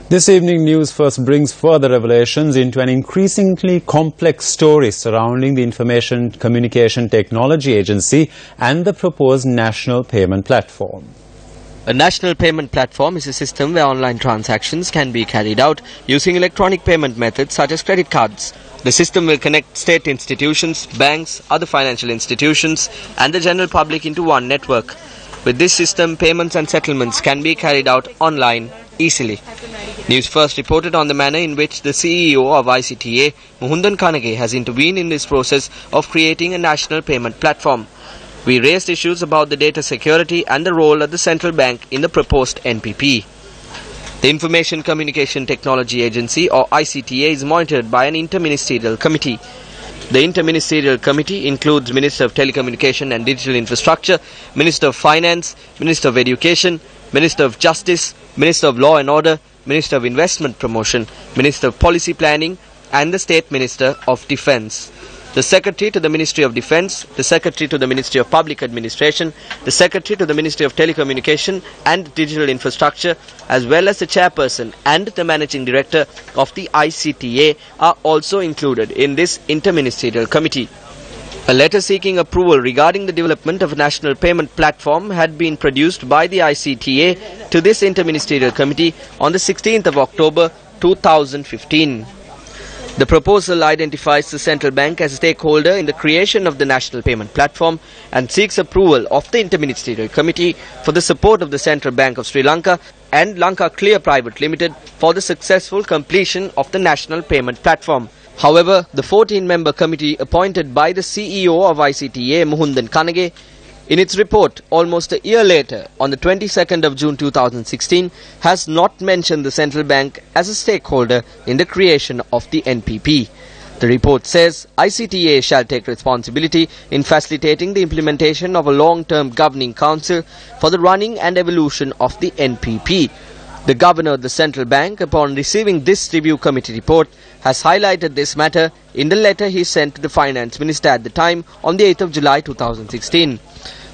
This evening, News First brings further revelations into an increasingly complex story surrounding the Information Communication Technology Agency and the proposed national payment platform. A national payment platform is a system where online transactions can be carried out using electronic payment methods such as credit cards. The system will connect state institutions, banks, other financial institutions and the general public into one network. With this system, payments and settlements can be carried out online easily. News First reported on the manner in which the CEO of ICTA, Lanka, has intervened in this process of creating a national payment platform. We raised issues about the data security and the role of the central bank in the proposed NPP. The Information Communication Technology Agency, or ICTA, is monitored by an interministerial committee. The interministerial committee includes Minister of Telecommunication and Digital Infrastructure, Minister of Finance, Minister of Education, Minister of Justice, Minister of Law and Order, Minister of Investment Promotion, Minister of Policy Planning and the State Minister of Defence. The Secretary to the Ministry of Defence, the Secretary to the Ministry of Public Administration, the Secretary to the Ministry of Telecommunication and Digital Infrastructure, as well as the Chairperson and the Managing Director of the ICTA are also included in this interministerial committee. A letter seeking approval regarding the development of a national payment platform had been produced by the ICTA to this interministerial committee on the 16th of October 2015. The proposal identifies the central bank as a stakeholder in the creation of the national payment platform and seeks approval of the interministerial committee for the support of the Central Bank of Sri Lanka and Lanka Clear Private Limited for the successful completion of the national payment platform. However, the 14-member committee appointed by the CEO of ICTA, Lanka, in its report almost a year later, on the 22nd of June 2016, has not mentioned the central bank as a stakeholder in the creation of the NPP. The report says ICTA shall take responsibility in facilitating the implementation of a long-term governing council for the running and evolution of the NPP. The Governor of the Central Bank, upon receiving this review committee report, has highlighted this matter in the letter he sent to the Finance Minister at the time on the 8th of July 2016.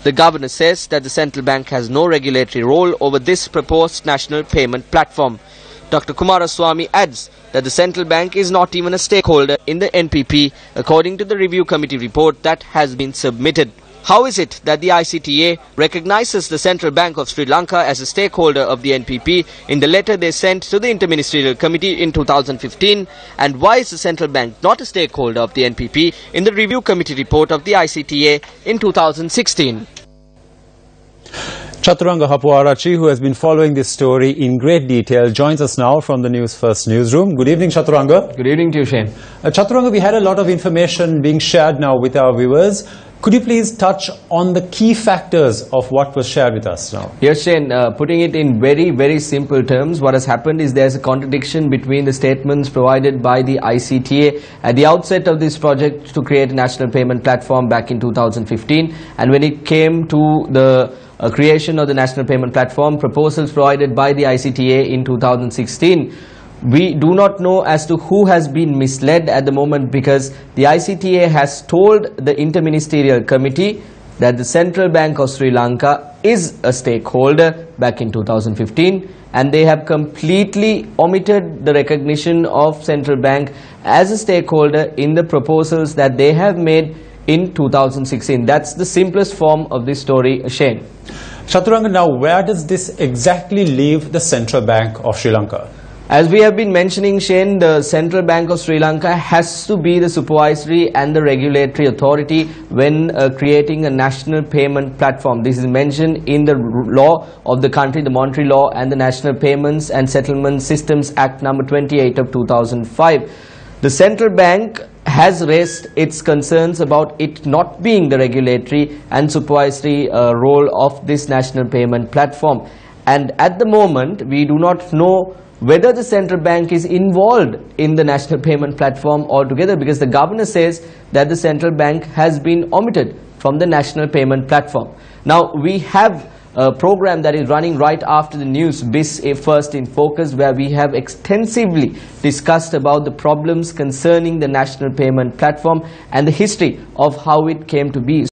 The Governor says that the Central Bank has no regulatory role over this proposed national payment platform. Dr. Kumaraswamy adds that the Central Bank is not even a stakeholder in the NPP, according to the review committee report that has been submitted. How is it that the ICTA recognizes the Central Bank of Sri Lanka as a stakeholder of the NPP in the letter they sent to the Interministerial Committee in 2015, and why is the Central Bank not a stakeholder of the NPP in the Review Committee report of the ICTA in 2016? Chaturanga Hapuarachi, who has been following this story in great detail, joins us now from the News First newsroom. Good evening, Chaturanga. Good evening to you, Shane. Chaturanga, we had a lot of information being shared now with our viewers. Could you please touch on the key factors of what was shared with us now? Yes, Shane. Putting it in very simple terms, what has happened is there's a contradiction between the statements provided by the ICTA at the outset of this project to create a national payment platform back in 2015, and when it came to the creation of the national payment platform, proposals provided by the ICTA in 2016. We do not know as to who has been misled at the moment, because the ICTA has told the Interministerial Committee that the Central Bank of Sri Lanka is a stakeholder back in 2015, and they have completely omitted the recognition of Central Bank as a stakeholder in the proposals that they have made in 2016. That's the simplest form of this story, Shane. Chaturanga, now where does this exactly leave the Central Bank of Sri Lanka? As we have been mentioning, Shane, the Central Bank of Sri Lanka has to be the supervisory and the regulatory authority when creating a national payment platform. This is mentioned in the law of the country, the Monetary Law and the National Payments and Settlement Systems Act number 28 of 2005. The Central Bank has raised its concerns about it not being the regulatory and supervisory role of this national payment platform. And at the moment, we do not know whether the central bank is involved in the national payment platform altogether, because the governor says that the central bank has been omitted from the national payment platform. Now, we have a program that is running right after the news, BIS First in Focus, where we have extensively discussed about the problems concerning the national payment platform and the history of how it came to be.